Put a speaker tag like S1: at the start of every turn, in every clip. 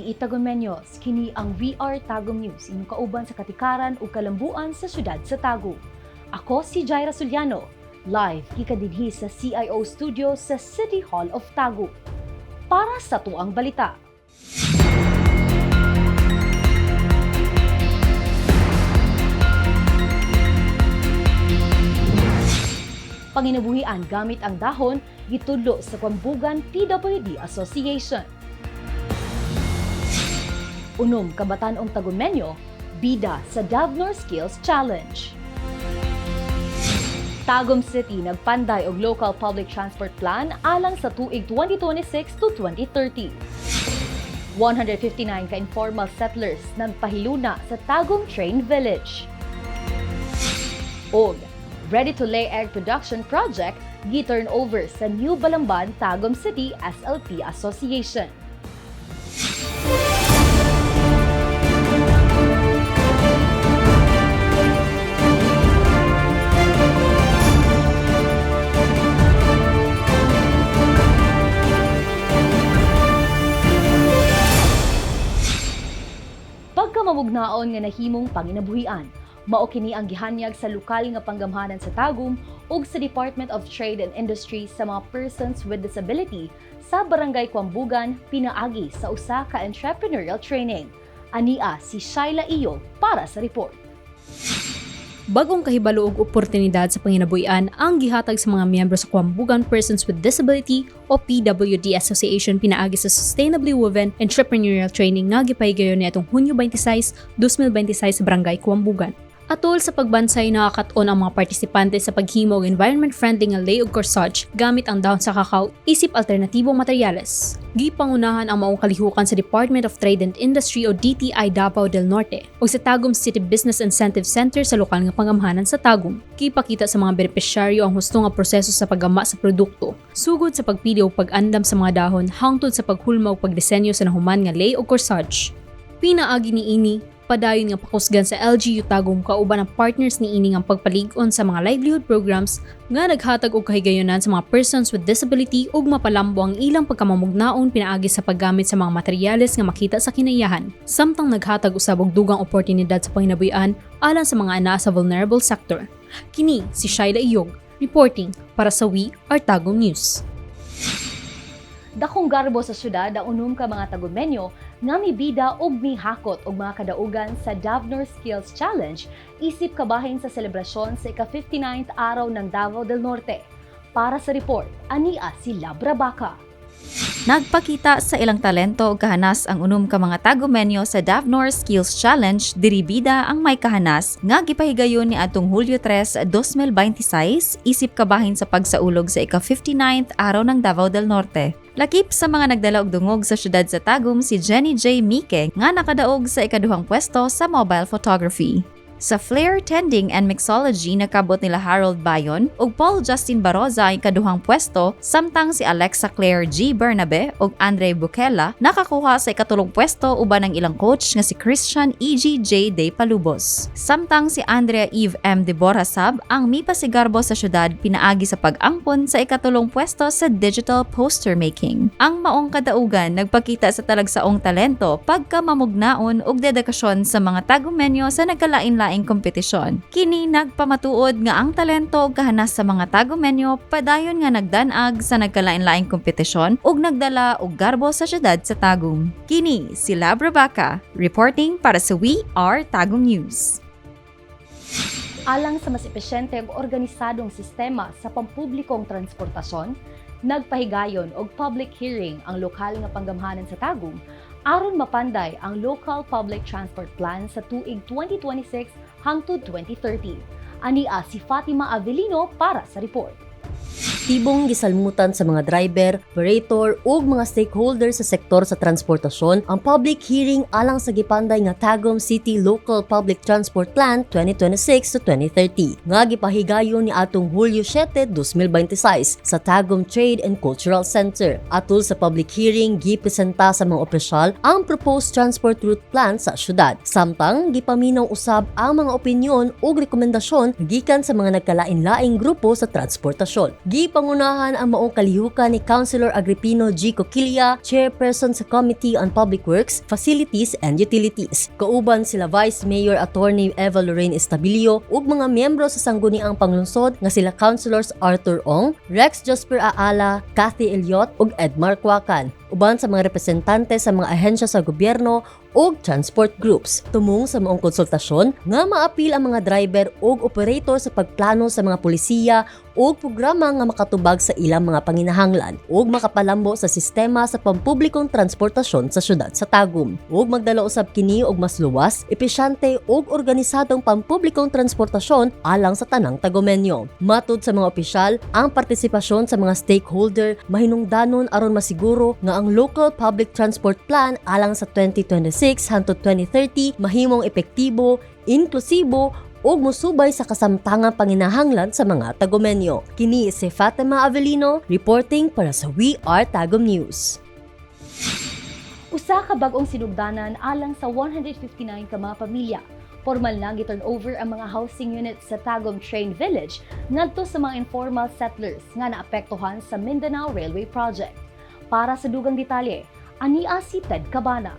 S1: Gabi Tagomeños, kini ang VR Tagum News, inyong kauban sa katikaran ug kalambuan sa syudad sa Tagum. Ako si Jaira Suliano, live kikadinhi sa CIO Studio sa City Hall of Tagum. Para sa tuang balita. Panginabuhian gamit ang dahon gitudlo sa Kwambugan PWD Association. Unom kabatan-ong Tagumeño, bida sa Davnor Skills Challenge. Tagum City nagpanday og local public transport plan alang sa tuig 2026 to 2030. 159 ka informal settlers nagpahiluna sa Tagum Train Village. Og ready to lay egg production project gi-turn over sa New Balamban Tagum City SLP Association. Pagkamamugnaon nga nahimong panginabuhian, mao kini ang gihanyag sa lokal nga panggamhanan sa Tagum ug sa Department of Trade and Industry sa mga persons with disability sa Barangay Kwambugan pinaagi sa usa ka entrepreneurial training. Ania si Shaila Iyo para sa report.
S2: Bagong kahibalo ug oportunidad sa panginabuhian ang gihatag sa mga miyembro sa Kwambugan Persons with Disability o PWD Association pinaagi sa Sustainably Woven Entrepreneurial Training nga gipahigayon niadtong Hunyo 26, 2026 sa Barangay Kwambugan. Atol sa pagbansay nakakaton ang mga partisipante sa paghimo og environment-friendly nga lay ug corsage gamit ang dahon sa kakao isip alternatibong materyales. Gipangunahan ang maong kalihukan sa Department of Trade and Industry o DTI Davao del Norte ug sa Tagum City Business Incentive Center sa lokal nga pangamhanan sa Tagum. Gipakita sa mga benepisyaryo ang husto nga proseso sa paggama sa produkto, sugod sa pagpili ug pag-andam sa mga dahon hangtod sa paghulma ug pagdisenyo sa nahuman nga lay ug corsage. Pinaagi niini padayon nga pakusgan sa LGU Tagum kauban ang partners niini nga pagpalig-on sa mga livelihood programs nga naghatag og kahigayonan sa mga persons with disability ug mapalambo ang ilang pagkamamugnaon pinaagi sa paggamit sa mga materyales nga makita sa kinayahan, samtang naghatag usab og dugang oportunidad sa panginabuhian alang sa mga ana sa vulnerable sector. Kini si Shaila Iyog, reporting para sa We Are Tagum News.
S1: Dakong garbo sa syudad ang unom ka mga Tagumeño nga mibida og mihakot og mga kadaugan sa Davnor Skills Challenge isip kabahin sa selebrasyon sa ika-59th araw ng Davao del Norte. Para sa report, ania si Labra Baca.
S3: Nagpakita sa ilang talento ug kahanas ang unom ka mga Tagumeño sa Davnor Skills Challenge diri bida ang may kahanas nga gipahigayon ni atong Hulyo 3, 2026 isip kabahin sa pagsaulog sa ika-59th araw ng Davao del Norte. Lakip sa mga nagdala og dungog sa syudad sa Tagum si Jenny J. Mike nga nakadaog sa ikaduhang pwesto sa mobile photography. Sa Flair Tending and Mixology nakabot nila Harold Bayon ug Paul Justin Baroza ang ikaduhang pwesto, samtang si Alexa Claire G. Bernabe ug Andre Bukela nakakuha sa ikatulong pwesto uban ang ilang coach nga si Christian E.G. J. De Palubos. Samtang si Andrea Eve M. De Borasab ang mipasigarbo sa syudad pinaagi sa pag-angpon sa ikatulong pwesto sa digital poster making. Ang maong kadaugan nagpakita sa talagsaong talento, pagkamamugnaon ug dedikasyon sa mga Tagumeño sa nagkalain-laing kompetisyon. Kini nagpamatuod nga ang talento ug kahanas sa mga Tagumeño padayon nga nagdanag sa nagkalain-laing kompetisyon ug nagdala og garbo sa syudad sa Tagum. Kini si Labra Baca, reporting para sa We Are Tagum News.
S1: Alang sa mas epesyente ug organisadong sistema sa pampublikong transportasyon, nagpahigayon og public hearing ang lokal nga panggamhanan sa Tagum aron mapanday ang Local Public Transport Plan sa tuig 2026 hangtod 2030. Ania si Fatima Avelino para sa report.
S4: Tibong gisalmutan sa mga driver, operator ug mga stakeholders sa sektor sa transportasyon ang public hearing alang sa gipanday nga Tagum City Local Public Transport Plan 2026 to 2030 nga gipahigayon ni atong Hulyo 7, 2026 sa Tagum Trade and Cultural Center. Atol sa public hearing, gipresenta sa mga opisyal ang proposed transport route plan sa syudad. Samtang gipaminaw usab ang mga opinyon ug rekomendasyon gikan sa mga nagkalain-laing grupo sa transportasyon. Gipangunahan ang maong kalihukan ni Councilor Agripino G. Coquilla, Chairperson sa Committee on Public Works, Facilities and Utilities. Kauban sila Vice Mayor Attorney Eva Lorraine Estabilio ug mga miyembro sa sangguniang panglungsod nga sila Councilors Arthur Ong, Rex Jasper Aala, Kathy Elliot ug Edmar Quacan. Uban sa mga representante sa mga ahensya sa gobyerno ug transport groups. Tumong sa maong konsultasyon nga maapil ang mga driver ug operator sa pagplano sa mga pulisiya ug programa nga makatubag sa ilang mga panginahanglan ug makapalambo sa sistema sa pampublikong transportasyon sa syudad sa Tagum. Ug magdala usab kini og mas luwas, epesyente ug organisadong pampublikong transportasyon alang sa tanang Tagumenyo. Matud sa mga opisyal, ang partisipasyon sa mga stakeholder mahinungdanon aron masiguro nga ang Local Public Transport Plan alang sa 2026 hangtod 2030 mahimong epektibo, inklusibo ug musubay sa kasamtangang panginahanglan sa mga Tagumenyo. Kini si Fatima Avelino reporting para sa We Are Tagum News.
S1: Usa ka bag-ong sinugdanan alang sa 159 ka mga pamilya. Formal na gi-turn over ang mga housing units sa Tagum Train Village ngadto sa mga informal settlers nga naapektuhan sa Mindanao Railway Project. Para sa dugang detalye, ania si Ted Cabana.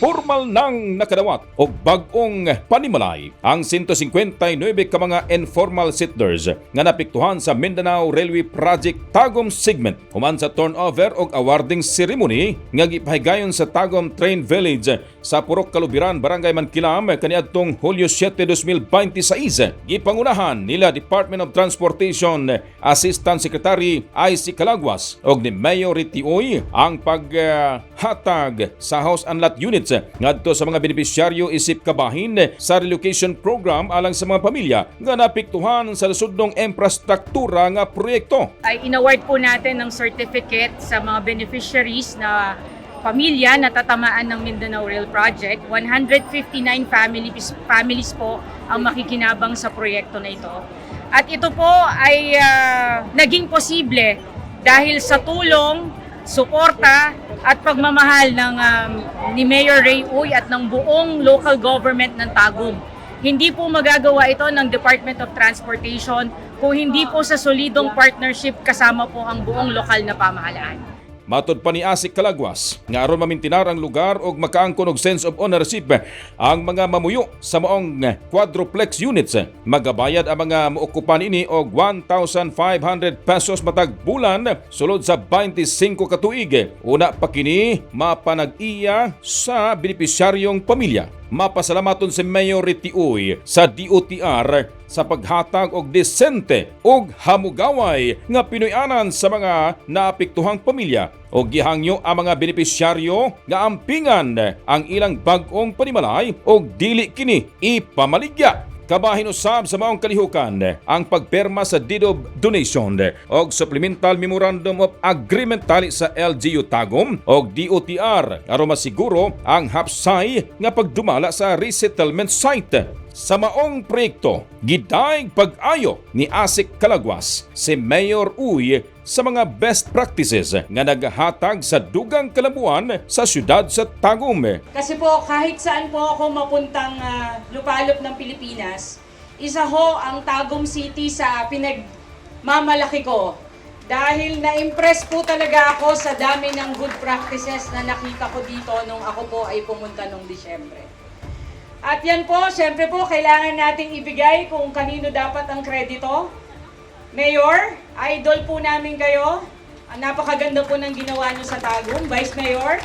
S5: Formal nang nakadawat og bag-ong panimalay ang 159 ka mga informal settlers nga napiktuhan sa Mindanao Railway Project Tagum Segment human sa turnover og awarding ceremony nga gipahigayon sa Tagum Train Village sa Purok Kalubiran, Barangay Mankilam kaniadtong Hulyo 7, 2026. Gipangunahan nila Department of Transportation Assistant Secretary IC Calagwas og ni Mayor Ritioy ang paghatag sa house and lot units ngadto sa mga benepisyaryo isip kabahin sa relocation program alang sa mga pamilya nga napiktuhan sa lusudnong infrastruktura nga proyekto.
S6: Ay inaward po natin ng certificate sa mga beneficiaries na pamilya na tatamaan ng Mindanao Rail Project. 159 families po ang makikinabang sa proyekto na ito. At ito po ay naging posible dahil sa tulong, suporta at pagmamahal ng ni Mayor Ray Uy at ng buong local government ng Tagum. Hindi po magagawa ito ng Department of Transportation kung hindi po sa solidong partnership kasama po ang buong lokal na pamahalaan.
S5: Matod pa ni Asik Calagwas nga aron mamintinar ang lugar og makaangkon og sense of ownership ang mga mamuyo sa maong quadruplex units. Magabayad ang mga mookupan ini og 1,500 pesos matag bulan sulod sa 25 ka tuig. Una pa kini mapanag-iya sa benepisyaryong pamilya. Mapasalamaton si Mayor Ritioy sa DOTR sa paghatag og desente og hamugaway nga Pinoyanan sa mga naapektuhang pamilya o gihangyo ang mga benepisyaryo nga ampingan ang ilang bag-ong panimalay og dili kini ipamaligya. Kabahin usab sa maong kalihukan ang pagperma sa deed of donation og supplemental memorandum of agreement tali sa LGU Tagum og DOTR aron masiguro ang hapsay nga pagdumala sa resettlement site. Sa maong proyekto, gidaig pag-ayo ni Asik Calagwas si Mayor Uy sa mga best practices nga naghatag sa dugang kalabuan sa syudad sa Tagum.
S6: Kasi po kahit saan po ako mapuntang lupalop ng Pilipinas, isa ho ang Tagum City sa pinagmamalaki ko. Dahil na-impress po talaga ako sa dami ng good practices na nakita ko dito nung ako po ay pumunta nung Disyembre. At yan po, syempre po, kailangan nating ibigay kung kanino dapat ang kredito. Mayor, idol po namin kayo. Napakaganda po ng ginawa nyo sa Tagum, Vice Mayor.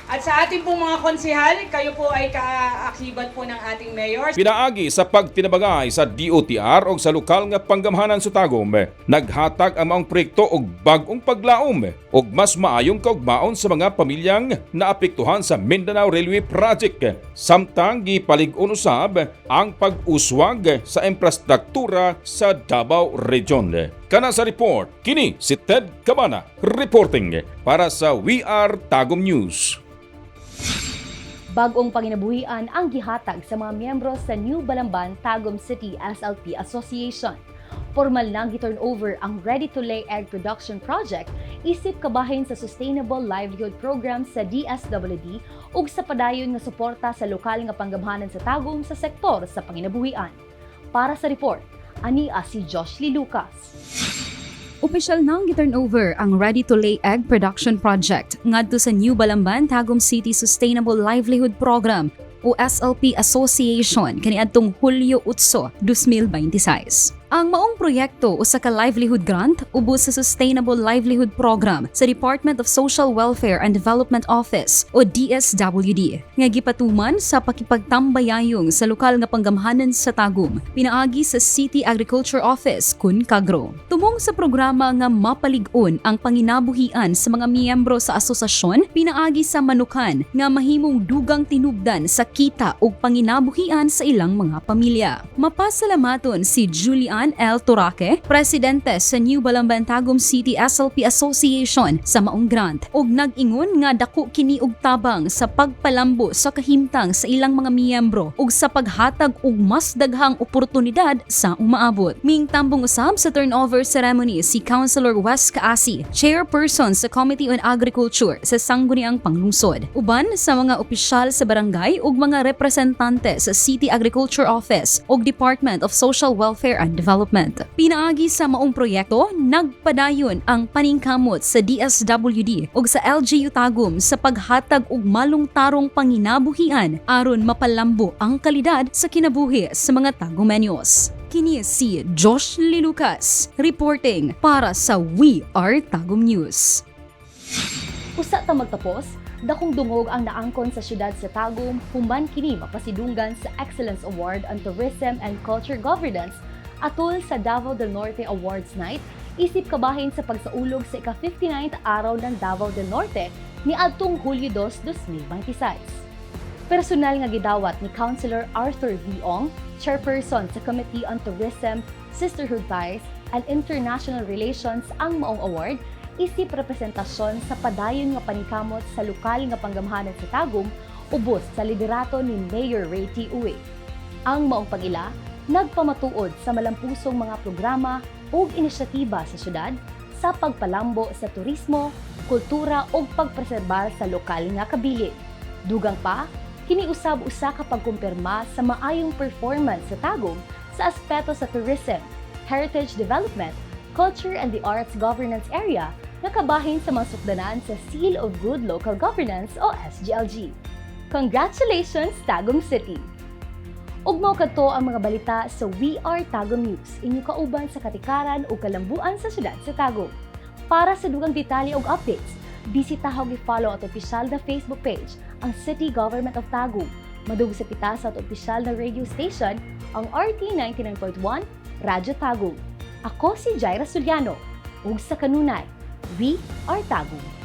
S6: At sa ating pong mga konsihal, kayo po ay kaakibat po ng ating mayor.
S5: Pinaagi sa pagtinabagay sa DOTR o sa lokal nga panggamhanan sa Tagum, naghatag ang maong proyekto og bag-ong paglaom og mas maayong kaugmaon sa mga pamilyang naapektuhan sa Mindanao Railway Project. Samtang gipalig-on usab ang pag-uswag sa infrastruktura sa Davao Region. Kana sa report, kini si Ted Cabana reporting para sa We Are Tagum News.
S1: Bag-ong panginabuhian ang gihatag sa mga miyembro sa New Balamban Tagum City SLP Association. Formal nang gi-turn over ang Ready-to-Lay Egg Production Project isip kabahin sa Sustainable Livelihood Program sa DSWD ug sa padayon nga suporta sa lokal nga panggamhanan sa Tagum sa sektor sa panginabuhian. Para sa report, ania si Josh Lee Lucas.
S7: Opisyal nang gi-turnover ang ready-to-lay egg production project ngadto sa New Balamban, Tagum City Sustainable Livelihood Program o SLP Association kaniadtong Hulyo 8, 2026. Ang maong proyekto usa ka livelihood grant ubos sa Sustainable Livelihood Program sa Department of Social Welfare and Development Office o DSWD nga gipatuman sa pakipagtambayayong sa lokal nga panggamhanan sa Tagum pinaagi sa City Agriculture Office kun Kagro. Tumong sa programa nga mapalig-on ang panginabuhian sa mga miyembro sa asosasyon pinaagi sa manukan nga mahimong dugang tinubdan sa kita ug panginabuhian sa ilang mga pamilya. Mapasalamaton si Julian L. Turake, presidente sa New Balamban Tagum City SLP Association sa maong grant ug nag-ingon nga dako kini og tabang sa pagpalambo sa kahimtang sa ilang mga miyembro ug sa paghatag og mas daghang oportunidad sa umaabot. Ming tambong usab sa turnover ceremony si Councilor Wes Kaasi, chairperson sa Committee on Agriculture sa Sangguniang Panglungsod. Uban sa mga opisyal sa barangay ug mga representante sa City Agriculture Office ug Department of Social Welfare and Development. Pinaagi sa maong proyekto, nagpadayon ang paningkamot sa DSWD ug sa LGU Tagum sa paghatag og malungtarong panginabuhian aron mapalambo ang kalidad sa kinabuhi sa mga Tagumenyos. Kini si Josh Lilucas, reporting para sa We Are Tagum News.
S1: Usa ta magtapos, dakong dungog ang naangkon sa syudad sa Tagum human kini mapasidunggan sa Excellence Award on Tourism and Culture Governance atol sa Davao del Norte Awards Night isip kabahin sa pagsaulog sa ika-59th araw ng Davao del Norte ni adtong Hulyo 2, 2026. Personal nga gidawat ni Councilor Arthur V. Ong, chairperson sa Committee on Tourism, Sisterhood Ties, and International Relations ang maong award isip representasyon sa padayon nga paningkamot sa lokal nga panggamhanan sa Tagum ubos sa liderato ni Mayor Ray T. Uwe. Ang maong pag-ila nagpamatuod sa malampusong mga programa o inisyatiba sa syudad sa pagpalambo sa turismo, kultura o pagpreserbar sa lokal nga kabilin. Dugang pa, kiniusab usa ka pagkumpirma sa maayong performance sa Tagum sa aspeto sa tourism, heritage development, culture and the arts governance area na kabahin sa mga sukdanan sa Seal of Good Local Governance o SGLG. Congratulations, Tagum City! Ug mao kadto ang mga balita sa We Are Tagum News, inyo kauban sa katikaran o kalambuan sa syudad sa Tagum. Para sa dugang detalye ug updates, bisitahog i-follow at opisyal na Facebook page ang City Government of Tagum. Madug sa pitas at opisyal na radio station ang RT 99.1 Radyo Tagum. Ako si Jaira Suliano ug sa kanunay, We Are Tagum.